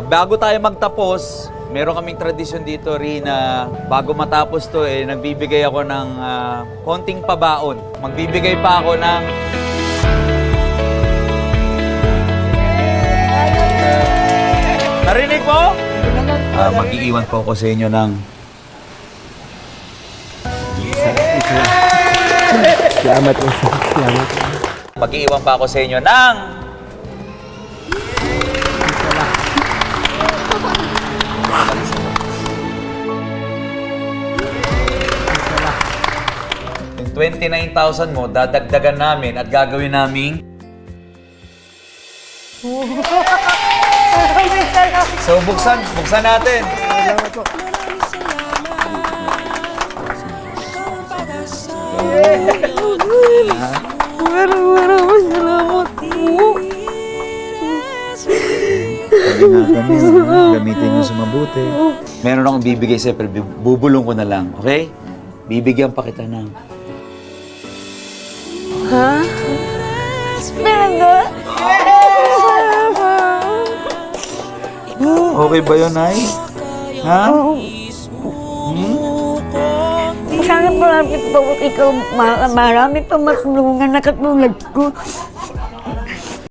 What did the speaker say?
Bago tayo magtapos, meron kaming tradisyon dito rin na bago matapos to, nagbibigay ako ng konting pabaon. Magbibigay pa ako ng... Narinig mo? Mag-iiwan po ako sa inyo ng... Salamat po. Salamat. Mag-iiwan pa ako sa inyo ng... 29,000 mo, dadagdagan namin at gagawin naming... So, buksan natin. Salamat po. Maraming salamat po. Gamitin nyo sa mabuti. Meron akong bibigay sa'yo, pero bubulong ko na lang, okay? Bibigyan pa kita ng... Ha? Talaga? Okay ba yun, Nay? Ha? Sana marami pa ikaw, marami pa matulungan na katulad ko.